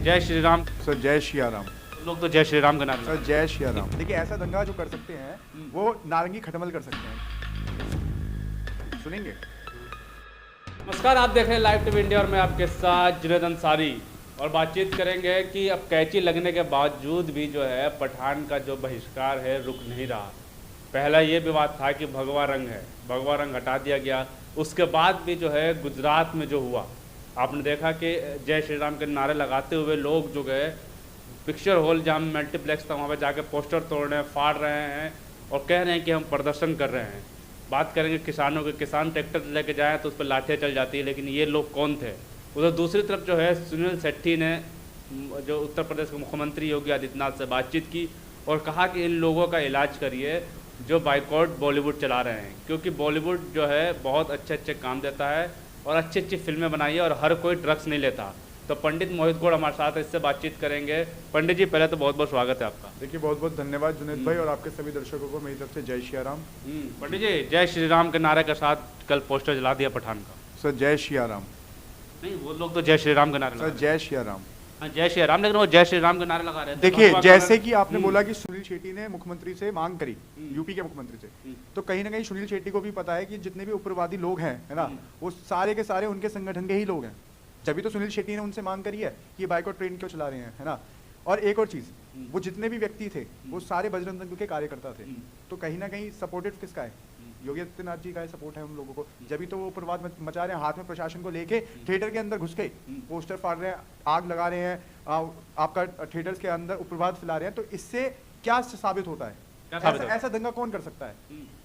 जय श्री राम। सर जय श्री राम। लोग तो जय श्री राम का नाम सर जय श्री राम। देखिए ऐसा दंगा जो कर सकते हैं वो नारंगी खटमल कर सकते हैं। सुनेंगे। नमस्कार, आप देख रहे हैं लाइव टीवी इंडिया और मैं आपके साथ जुनैद अंसारी और बातचीत करेंगे कि अब कैंची लगने के बावजूद भी जो है पठान का जो बहिष्कार है रुक नहीं रहा। पहला ये विवाद था कि भगवा रंग है, भगवा रंग हटा दिया गया। उसके बाद भी जो है गुजरात में जो हुआ, आपने देखा कि जय श्री राम के नारे लगाते हुए लोग जो गए पिक्चर हॉल जहाँ मल्टीप्लेक्स था वहाँ पे जाके पोस्टर तोड़ रहे हैं, फाड़ रहे हैं और कह रहे हैं कि हम प्रदर्शन कर रहे हैं। बात करेंगे किसानों के, किसान ट्रैक्टर लेके जाएँ तो उस पर लाठियाँ चल जाती है, लेकिन ये लोग कौन थे। उधर दूसरी तरफ जो है सुनील शेट्टी ने जो उत्तर प्रदेश के मुख्यमंत्री योगी आदित्यनाथ से बातचीत की और कहा कि इन लोगों का इलाज करिए जो बाइकॉट बॉलीवुड चला रहे हैं, क्योंकि बॉलीवुड जो है बहुत अच्छे अच्छे काम देता है और अच्छी अच्छी फिल्में बनाई है और हर कोई ड्रग्स नहीं लेता। तो पंडित मोहित गौड़ हमारे साथ है, इससे बातचीत करेंगे। पंडित जी पहले तो बहुत बहुत स्वागत है आपका। देखिए बहुत बहुत धन्यवाद जुनैद भाई और आपके सभी दर्शकों को मेरी तरफ से जय श्री राम। पंडित जी, जय श्री राम के नारे के साथ कल पोस्टर जला दिया पठान का। सर जय श्री राम। नहीं, वो लोग तो जय श्री राम के नारे सर जय श्री राम। हाँ, जय श्री राम, लेकिन वो जय श्री राम के नारे लगा रहे थे। देखिए जैसे कि आपने बोला कि सुनील शेट्टी ने मुख्यमंत्री से मांग करी, यूपी के मुख्यमंत्री से, तो कहीं ना कहीं सुनील शेट्टी को भी पता है कि जितने भी उग्रवादी लोग हैं, है ना, वो सारे के सारे उनके संगठन के ही लोग हैं। जब तो सुनील शेट्टी ने उनसे मांग करी है कि ये बाइकॉट ट्रेन क्यों चला रहे हैं, है ना। और एक और चीज, वो जितने भी व्यक्ति थे वो सारे बजरंग दल के कार्यकर्ता थे। तो कहीं ना कहीं सपोर्टेड किसका है? योगी आदित्यनाथ जी का सपोर्ट है उन लोगों को। जब तो वो उग्रवाद मचा रहे हैं, हाथ में प्रशासन को लेके थिएटर के अंदर घुस के पोस्टर फाड़ रहे हैं, आग लगा रहे हैं, आपका थिएटर्स के अंदर उग्रवाद फैला रहे हैं। तो इससे क्या साबित होता है? ऐसा दंगा कौन कर सकता है?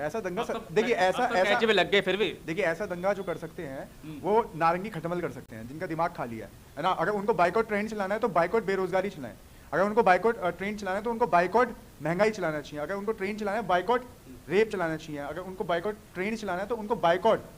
ऐसा दंगा देखिए ऐसा लग गए फिर भी देखिए ऐसा दंगा जो कर सकते हैं वो नारंगी खटमल कर सकते हैं, जिनका दिमाग खाली है ना। अगर उनको बाइकॉट ट्रेन चलाना है तो बाइकॉट बेरोजगारी चलाएं। अगर उनको बाइकॉट ट्रेन चलाना है तो उनको बाइकॉट महंगाई चलाना चाहिए। अगर उनको ट्रेन चलाना है बाइकॉट रेप चलाना चाहिए। अगर उनको बाइकॉट ट्रेन चलाना है तो उनको बाइकॉट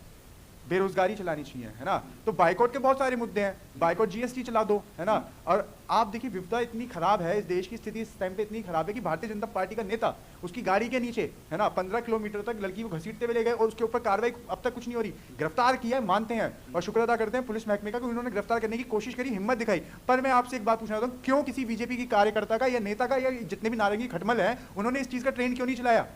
बेरोजगारी चलानी चाहिए, है ना। तो बाइकॉट के बहुत सारे मुद्दे हैं। बाइकॉट जीएसटी चला दो, है ना। और आप देखिए विविधता इतनी खराब है, इस देश की स्थिति इस टाइम पे इतनी खराब है कि भारतीय जनता पार्टी का नेता उसकी गाड़ी के नीचे, है ना, 15 किलोमीटर तक लड़की को घसीटते हुए ले गए और उसके ऊपर कार्रवाई अब तक कुछ नहीं हो रही। गिरफ्तार किया है, मानते हैं और शुक्र अदा करते हैं पुलिस महकमे का कि उन्होंने गिरफ्तार करने की कोशिश करी, हिम्मत दिखाई। पर मैं आपसे एक बात पूछना चाहता हूँ, क्यों किसी बीजेपी की कार्यकर्ता का या नेता का या जितने भी नारंगी खटमल है उन्होंने इस चीज का ट्रेंड क्यों नहीं चलाया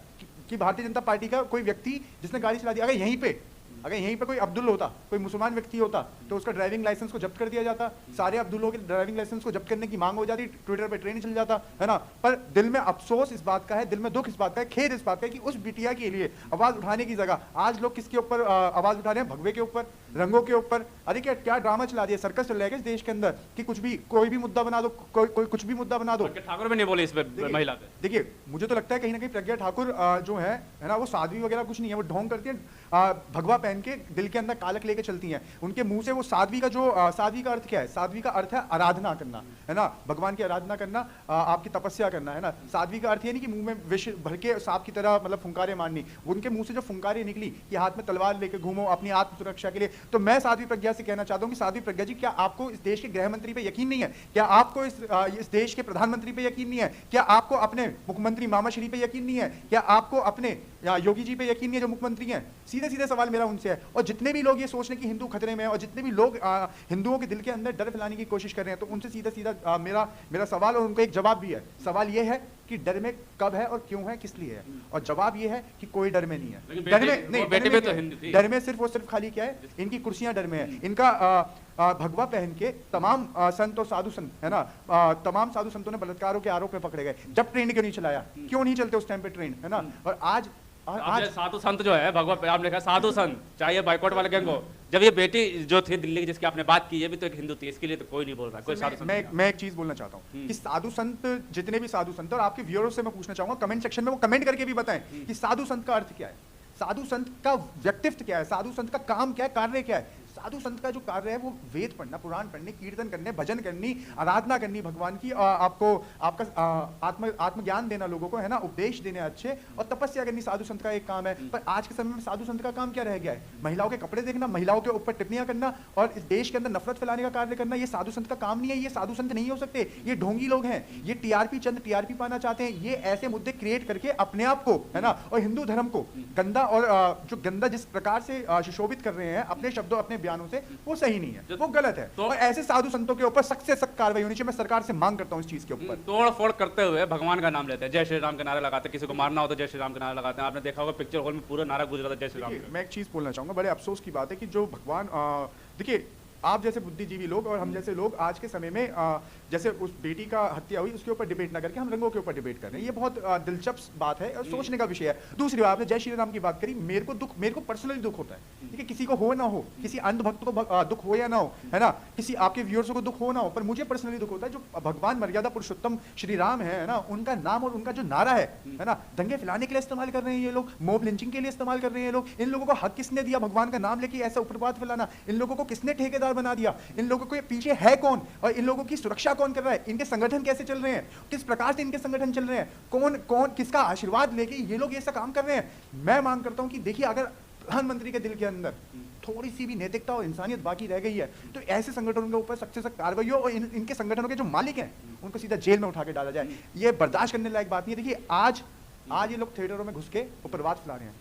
कि भारतीय जनता पार्टी का कोई व्यक्ति जिसने गाड़ी चला दी, अगर यहीं पे कोई अब्दुल होता, कोई मुसलमान व्यक्ति होता तो उसका ड्राइविंग लाइसेंस को जब्त कर दिया जाता, सारे अब्दुल्लों के ड्राइविंग लाइसेंस को जब्त करने की मांग हो जाती, ट्विटर पे ट्रेंड चल जाता, है ना। पर दिल में अफसोस इस बात का है, दिल में दुख इस बात का है, खेद इस बात का है कि उस बिटिया के लिए आवाज उठाने की जगह आज लोग किसके ऊपर आवाज उठा रहे हैं? भगवे के ऊपर, रंगों के ऊपर। अरे क्या ड्रामा चला दिया, सर्कस चल रहा है इस देश के अंदर कि कुछ भी कोई भी मुद्दा बना दो, कोई कुछ भी मुद्दा बना दो। ठाकुर भी नहीं बोले इस पर महिला पे। देखिए मुझे तो लगता है कहीं ना कहीं प्रज्ञा ठाकुर जो है ना, वो साध्वी वगैरह कुछ नहीं है, वो ढोंग करती है, भगवा पहन के दिल के अंदर कालक लेके चलती हैं। उनके मुंह से वो साध्वी का जो साध्वी का अर्थ क्या है? साध्वी का अर्थ है आराधना करना, है ना, भगवान की आराधना करना, आपकी तपस्या करना, है ना। साध्वी का अर्थ ये नहीं कि मुंह में विष भर के सांप की तरह मतलब फुंकारे मारनी। उनके मुंह से जो फुंकारे निकली कि हाथ में तलवार लेके घूमो अपनी आत्म सुरक्षा के लिए। तो मैं साध्वी प्रज्ञा से कहना चाहता हूँ कि साध्वी प्रज्ञा जी, क्या आपको इस देश के गृह मंत्री पे यकीन नहीं है? क्या आपको इस देश के प्रधानमंत्री पे यकीन नहीं है? क्या आपको अपने मुख्यमंत्री मामाश्री पे यकीन नहीं है? क्या आपको अपने योगी जी पे यकीन नहीं है जो मुख्यमंत्री हैं? सीधे सीधे सवाल मेरा उनसे है। और जितने भी लोग ये सोच रहे हैं कि हिंदू खतरे में है और जितने भी लोग हिंदुओं के दिल के अंदर डर फैलाने की कोशिश कर रहे हैं, तो उनसे सीधा सीधा मेरा सवाल और उनको एक जवाब भी है। सवाल ये है कि डर में कब है और क्यों है, किस लिए है? और जवाब ये है कि कोई डर में नहीं है। डर में नहीं, डर में सिर्फ और सिर्फ खाली क्या है? इनकी कुर्सियां डर में है। इनका भगवा पहन के तमाम संत और साधु संत, है ना, तमाम साधु संतों ने बलात्कारों के आरोप में पकड़े गए। जब ट्रेन क्यों नहीं चलाया? क्यों नहीं चलते उस टाइम पे ट्रेन, है ना। और आज साधु संत जो है भगवा पे आपने कहा साधु संत, चाहे बाइकॉट वाले गैंग हो, जब ये बेटी जो थी दिल्ली की जिसकी आपने बात की, ये भी तो एक हिंदू थी, इसके लिए तो कोई नहीं बोल रहा कोई साधु संत। मैं एक चीज बोलना चाहता हूँ कि साधु संत, जितने भी साधु संत, और आपके व्यूअर्स से मैं पूछना चाहूंगा कमेंट सेक्शन में वो कमेंट करके भी बताएं कि साधु संत का अर्थ क्या है, साधु संत का व्यक्तित्व क्या है, साधु संत का काम क्या है, कार्य क्या है। साधु संत का जो कार्य है वो वेद पढ़ना, पुराण पढ़ने, कीर्तन करने, भजन करनी, आराधना करनी भगवान की, आपको आपका आत्मज्ञान देना लोगों को, है ना, उपदेश देने अच्छे, और तपस्या करनी साधु संत का एक काम है। पर आज के समय में साधु संत का काम क्या रह गया है? महिलाओं के कपड़े देखना, महिलाओं के ऊपर टिप्पणियां करना और इस देश के अंदर नफरत फैलाने का कार्य करना, ये साधु संत का काम नहीं है। ये साधु संत नहीं हो सकते, ये ढोंगी लोग हैं। ये टीआरपी पाना चाहते हैं। ये ऐसे मुद्दे क्रिएट करके अपने आप को, है ना, और हिंदू धर्म को गंदा और जो गंदा जिस प्रकार से सुशोभित कर रहे हैं अपने शब्दों, अपने बयानों से, वो सही नहीं है, वो गलत है। तो और ऐसे साधु संतों के ऊपर सख्त से सख्त कार्रवाई होनी चाहिए। मैं सरकार से मांग करता हूँ इस चीज के ऊपर। तोड़ फोड़ करते हुए भगवान का नाम लेते हैं, जय श्री राम के नारे लगाते हैं, किसी को मारना हो तो जय श्री राम के नारे लगाते हैं। आपने देखा होगा पिक्चर हॉल में पूरा नारा गुजरा था जय श्री राम देखिए, का। मैं एक चीज बोलना चाहूंगा, बड़े अफसोस की बात है कि जो भगवान देखिए, आप जैसे बुद्धिजीवी लोग और हम जैसे लोग आज के समय में जैसे उस बेटी का हत्या हुई उसके ऊपर डिबेट ना करके हम रंगों के ऊपर डिबेट कर रहे हैं, ये बहुत दिलचस्प बात है और सोचने का विषय है। दूसरी बात, आपने जय श्री राम की बात करी, मेरे को पर्सनली दुख होता है। ठीक है, किसी को हो ना हो, किसी अंधभक्त को दुख हो या ना हो, है ना, किसी आपके व्यूअर्स को दुख हो ना हो, पर मुझे पर्सनली दुख होता है जो भगवान मर्यादा पुरुषोत्तम श्री राम है ना, उनका नाम और उनका जो नारा है ना, दंगे फैलाने के लिए इस्तेमाल कर रहे हैं ये लोग, मॉब लिंचिंग के लिए इस्तेमाल कर रहे हैं ये लोग। इन लोगों को हक किसने दिया भगवान का नाम लेके ऐसा उपरवाद फैलाना? इन लोगों को किसने ठेकेदार बना दिया? इन लोगों के पीछे है कौन और इन लोगों की सुरक्षा कौन कर रहा है? इनके संगठन कैसे चल रहे हैं? किस प्रकार से इनके संगठन चल रहे हैं? कौन कौन किसका आशीर्वाद लेके ये लोग ये सब काम कर रहे हैं? मैं मांग करता हूं कि देखिए, अगर प्रधानमंत्री के दिल के अंदर थोड़ी सी भी नैतिकता और इंसानियत बाकी रह गई है तो ऐसे संगठनों के ऊपर सख्त से सख्त कार्रवाई हो और इनके संगठनों के जो मालिक हैं उनको सीधा जेल में उठा के डाला जाए। ये बर्दाश्त करने लायक बात नहीं है। देखिए, आज ये लोग थिएटरों में घुस के उपरवाद फैला रहे हैं,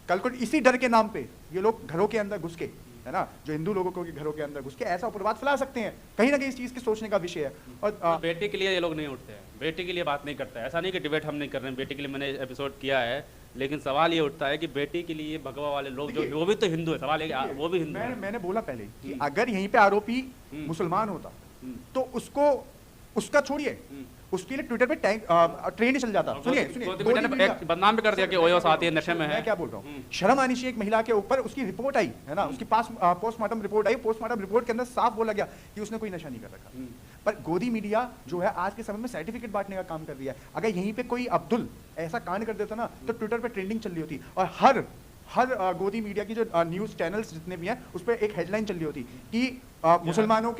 कल को इसी डर के नाम पे ये लोग घरों के अंदर घुस के, है ना, जो हिंदू लोगों को घरों के अंदर घुस के ऐसा उपरवाद फैला सकते हैं। कहीं ना कहीं इस चीज की सोचने का विषय है। और बेटी के लिए ये लोग नहीं उठते हैं, बेटी के लिए बात नहीं करते हैं। ऐसा नहीं कि डिबेट हम नहीं कर रहे हैं, बेटी के लिए मैंने एपिसोड किया है, लेकिन सवाल ये उठता है कि बेटी के लिए भगवा वाले लोग जो वो भी तो हिंदू है, सवाल है वो भी हिंदू है। मैंने बोला पहले कि अगर यहीं पे आरोपी मुसलमान होता तो उसका छोड़िए, उसके लिए ट्विटर पे ट्रेंड चल जाता। सुनिए, बदनाम भी कर दिया कि ओयो साथी नशे में है। मैं क्या बोल रहा हूँ, शर्म आनी चाहिए एक महिला के ऊपर। उसकी रिपोर्ट आई है ना, उसके पास पोस्टमार्टम रिपोर्ट आई, पोस्टमार्टम रिपोर्ट के अंदर साफ बोला गया कि उसने कोई नशा नहीं कर रखा। पर गोदी मीडिया जो है आज के समय में सर्टिफिकेट बांटने का काम कर रही है। अगर यहीं पे कोई अब्दुल ऐसा कांड कर देता ना तो ट्विटर पे ट्रेंडिंग चल रही होती और हर गोदी मीडिया की जो न्यूज चैनल्स जितने भी हैं उस पर एक हेडलाइन चल रही होती कि मुसलमानों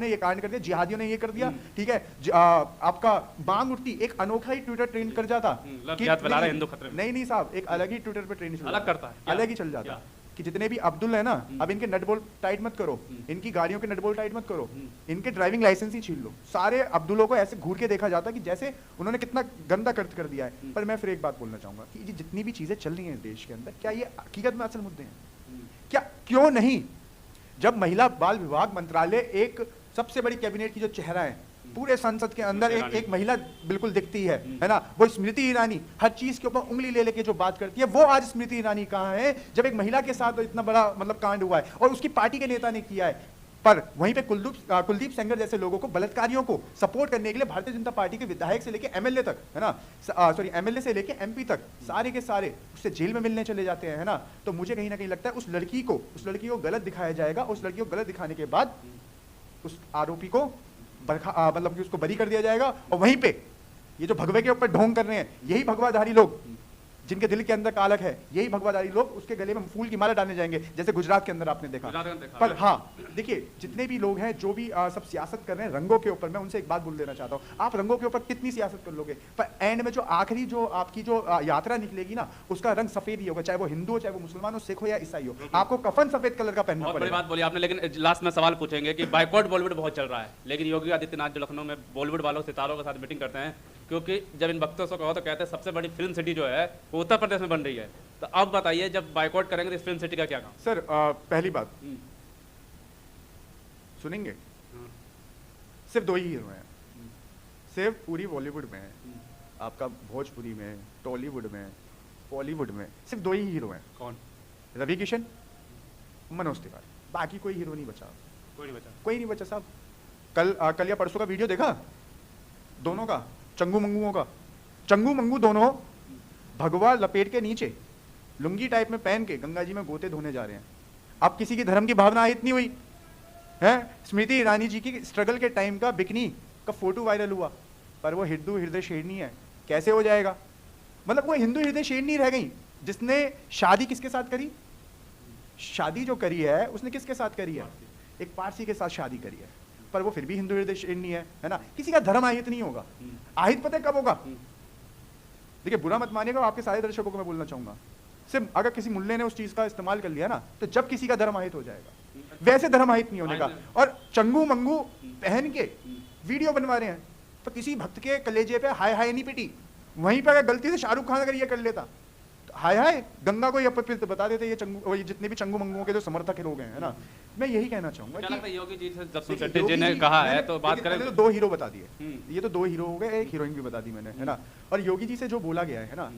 ने ये कांड कर दिया, जिहादियों ने ये कर दिया। ठीक है, आपका मांग उठती, एक अनोखा ही ट्विटर ट्रेंड कर जाता नहीं साहब, एक अलग ही ट्विटर पे ट्रेंड अलग करता है, अलग ही चल जाता कि जितने भी अब्दुल है ना, अब इनके नट बोल्ट टाइट मत करो, इनकी गाड़ियों के नट बोल्ट टाइट मत करो, इनके ड्राइविंग लाइसेंस ही छीन लो। सारे अब्दुलों को ऐसे घूर के देखा जाता कि जैसे उन्होंने कितना गंदा कर्ज कर दिया है। पर मैं फिर एक बात बोलना चाहूंगा कि ये जितनी भी चीजें चल रही हैं देश के अंदर, क्या ये हकीकत में असल मुद्दे हैं? क्या क्यों नहीं? जब महिला बाल विभाग मंत्रालय एक सबसे बड़ी कैबिनेट की जो चेहरा है पूरे संसद के अंदर, एक महिला बिल्कुल दिखती है ना, वो स्मृति ईरानी, हर चीज के ऊपर उंगली ले लेके जो बात करती है, वो आज स्मृति ईरानी कहाँ है जब एक महिला के साथ इतना बड़ा मतलब कांड हुआ है और उसकी पार्टी के नेता ने किया है। पर वहीं पे कुलदीप सेंगर जैसे लोगों को, बलात्कारियों को सपोर्ट करने के लिए भारतीय जनता पार्टी के विधायक से लेके एमएलए तक, है ना, सॉरी एमएलए से लेके एमपी तक सारे के सारे उससे जेल में मिलने चले जाते हैं, है ना। तो मुझे कहीं ना कहीं लगता है उस लड़की को गलत दिखाया जाएगा। उस लड़की को गलत दिखाने के बाद उस आरोपी को मतलब कि उसको बरी कर दिया जाएगा। और वहीं पे ये जो भगवे के ऊपर ढोंग कर रहे हैं, यही भगवाधारी लोग जिनके दिल के अंदर कालक है, यही भगवाधारी लोग उसके गले में फूल की माला डालने जाएंगे, जैसे गुजरात के अंदर आपने देखा। पर हाँ, देखिए, जितने भी लोग हैं जो भी सब सियासत कर रहे हैं रंगों के ऊपर, मैं उनसे एक बात बोल देना चाहता हूँ, आप रंगों के ऊपर कितनी सियासत कर लोगे, पर एंड में जो आखिरी जो आपकी जो यात्रा निकलेगी ना, उसका रंग सफेद ही होगा, चाहे वो हिंदू हो, चाहे वो मुसलमान हो, सिख हो या ईसाई हो। आपको कफन सफेद कलर का पहनना पड़ेगा। बात बोली आपने, लेकिन लास्ट में सवाल पूछेंगे कि बाइकॉट बॉलीवुड बहुत चल रहा है, लेकिन योगी आदित्यनाथ जो लखनऊ में बॉलीवुड वालों सितारों के साथ मीटिंग करते हैं, क्योंकि जब इन भक्तों से कहो तो कहते हैं सबसे बड़ी फिल्म सिटी जो है वो उत्तर प्रदेश में बन रही है। तो अब बताइए, जब बाइकआउट करेंगे तो इस फिल्म सिटी का क्या काम? सर पहली बात सुनेंगे, सिर्फ दो ही हीरो हैं, सिर्फ पूरी बॉलीवुड में, आपका भोजपुरी में, टॉलीवुड में, बॉलीवुड में सिर्फ दो ही हीरो हैं। कौन? रवि किशन, मनोज तिवारी, बाकी कोई हीरो नहीं बचा। कोई नहीं बचा साहब। कल या परसों का वीडियो देखा दोनों का, चंगू मंगू दोनों भगवा लपेट के नीचे लुंगी टाइप में पहन के गंगा जी में गोते धोने जा रहे हैं। अब किसी की धर्म की भावना इतनी हुई है? स्मृति ईरानी जी की स्ट्रगल के टाइम का बिकनी का फोटो वायरल हुआ, पर वो हिंदू हृदय शेरनी है, कैसे हो जाएगा? मतलब वो हिंदू हृदय शेरनी रह गई जिसने शादी किसके साथ करी? शादी जो करी है उसने किसके साथ करी है? एक पारसी के साथ शादी करी है, पर वो फिर भी हिंदू हृदय शेरनी है ना। किसी का धर्म आहित नहीं होगा। आहित पता है कब होगा? देखिए, बुरा मत मानिएगा, आपके सारे दर्शकों को मैं बोलना चाहूंगा, सिर्फ अगर किसी मुल्ले ने उस चीज का इस्तेमाल कर लिया ना, तो जब किसी का धर्म आहित हो जाएगा, वैसे धर्म आहित नहीं होने का। और चंगू मंगू पहन के वीडियो बनवा रहे हैं, तो किसी भक्त के कलेजे पे हाय हाय नहीं पिटी। वहीं पर अगर गलती से शाहरुख खान अगर ये कर लेता हाय हाय गंगा को ही अपवित्र बता देते ये चंगू, ये जितने भी चंगू मंगुओं के जो समर्थक लोग हैं, है ना, मैं यही कहना चाहूंगा कि योगी जी से जब देखिए, शेट्टी जी योगी ने जी- कहा है मैंने- तो बात देखिए, करें मैंने तो 2 हीरो बता दिए, हम्म। ये तो 2 हीरो हो गए, एक हीरोइन भी बता दी मैंने, है ना। और योगी जी से जो बोला गया है ना,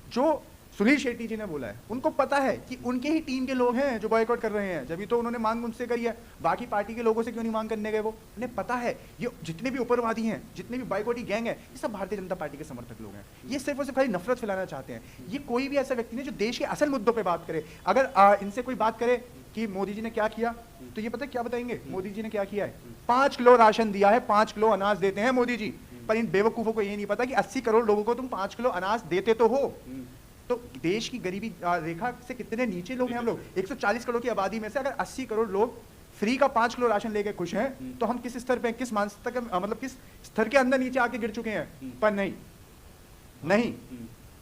जो सुनील शेट्टी जी ने बोला है, उनको पता है कि उनके ही टीम के लोग हैं जो बॉयकॉट कर रहे हैं, जब तो उन्होंने मांग उनसे करी है, बाकी पार्टी के लोगों से क्यों नहीं मांग करने गए? वो उन्हें पता है ये जितने भी उपरवादी हैं, जितने भी बॉयकॉटी गैंग है, ये सब भारतीय जनता पार्टी के समर्थक लोग हैं। ये सिर्फ और सिर्फ खाली नफरत फैलाना चाहते हैं। ये कोई भी ऐसा व्यक्ति नहीं जो देश के असल मुद्दों पर बात करे। अगर इनसे कोई बात करे कि मोदी जी ने क्या किया, तो ये पता है क्या बताएंगे? मोदी जी ने क्या किया है, 5 किलो राशन दिया है, 5 किलो अनाज देते हैं मोदी जी। पर इन बेवकूफों को ये नहीं पता कि 80 करोड़ लोगों को तुम 5 किलो अनाज देते तो हो। तो देश की गरीबी रेखा से कितने नीचे लोग हैं हम लोग? 140 करोड़ की आबादी में से अगर 80 करोड़ लोग फ्री का 5 किलो राशन लेके खुश हैं, तो हम किस स्तर पे, किस मानसिकता के, मतलब किस स्तर के अंदर नीचे आके गिर चुके हैं। पर नहीं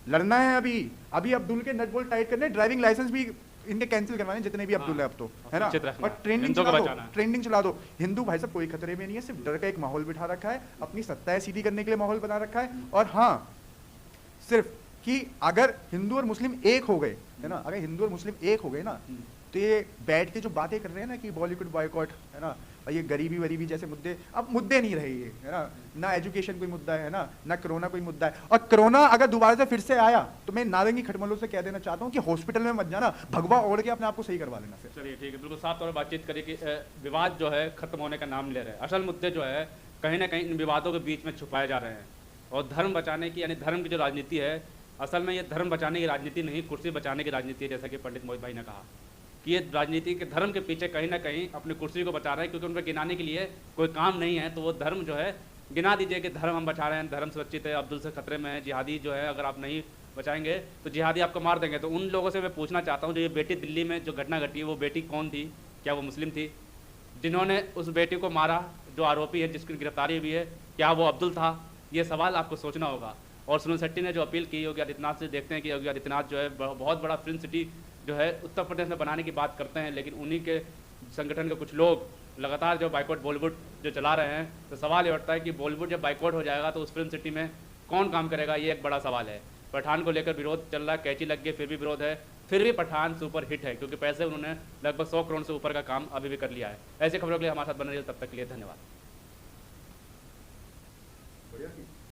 लड़ना है। अभी अब्दुल के नट बोल्ट टाइट करने, ड्राइविंग लाइसेंस भी इनके कैंसिल करवाने, जितने भी अब्दुल है अब तो, है ना। और ट्रेंडिंग चला दो। हिंदू भाई साहब कोई खतरे में नहीं है, सिर्फ डर का एक माहौल बिठा रखा है, अपनी सत्ताएं सीधी करने के लिए माहौल बना रखा है। और हाँ, सिर्फ कि अगर हिंदू और मुस्लिम एक हो गए, है ना, अगर हिंदू और मुस्लिम एक हो गए ना, तो ये बैठ के जो बातें कर रहे हैं ना कि बॉलीवुड बॉयकॉट, है ना, और ये गरीबी वरीबी जैसे मुद्दे, अब मुद्दे नहीं रहे ये, है ना एजुकेशन कोई मुद्दा है ना कोरोना कोई मुद्दा है। और कोरोना अगर दोबारा से फिर से आया तो मैं नारंगी खटमलों से कह देना चाहता हूँ कि हॉस्पिटल में मत जाना, भगवा ओढ़ के अपने आप को सही करवा लेना। फिर चलिए ठीक है, बिल्कुल साफ तौर पर बातचीत करिए कि विवाद जो है खत्म होने का नाम ले रहे हैं। असल मुद्दे जो है कहीं ना कहीं इन विवादों के बीच में छुपाए जा रहे हैं, और धर्म बचाने की, यानी धर्म की जो राजनीति है, असल में ये धर्म बचाने की राजनीति नहीं, कुर्सी बचाने की राजनीति है। जैसा कि पंडित मोहित भाई ने कहा कि ये राजनीति के धर्म के पीछे कहीं ना कहीं अपनी कुर्सी को बचा रहे हैं, क्योंकि उन पर गिनाने के लिए कोई काम नहीं है। तो वो धर्म जो है गिना दीजिए कि धर्म हम बचा रहे हैं, धर्म सुरक्षित है, अब्दुल से खतरे में है, जिहादी जो है अगर आप नहीं बचाएंगे तो जिहादी आपको मार देंगे। तो उन लोगों से मैं पूछना चाहता हूँ, जो ये बेटी दिल्ली में जो घटना घटी, वो बेटी कौन थी? क्या वो मुस्लिम थी? जिन्होंने उस बेटी को मारा, जो आरोपी है, जिसकी गिरफ्तारी हुई है, क्या वो अब्दुल था? ये सवाल आपको सोचना होगा। और सुनील शेट्टी ने जो अपील की योगी आदित्यनाथ से, देखते हैं कि योगी आदित्यनाथ जो है बहुत बड़ा फिल्म सिटी जो है उत्तर प्रदेश में बनाने की बात करते हैं, लेकिन उन्हीं के संगठन के कुछ लोग लगातार जो बाइकआउट बॉलीवुड जो चला रहे हैं। तो सवाल ये उठता है कि बॉलीवुड जब बाइकआउट हो जाएगा तो उस फिल्म सिटी में कौन काम करेगा? ये एक बड़ा सवाल है। पठान को लेकर विरोध चल रहा है, कैची लग गई फिर भी विरोध है, फिर भी पठान सुपर हिट है, क्योंकि पैसे उन्होंने लगभग 100 करोड़ से ऊपर का काम अभी भी कर लिया है। ऐसे खबरों के लिए हमारे साथ बने रहिए, तब तक के लिए धन्यवाद।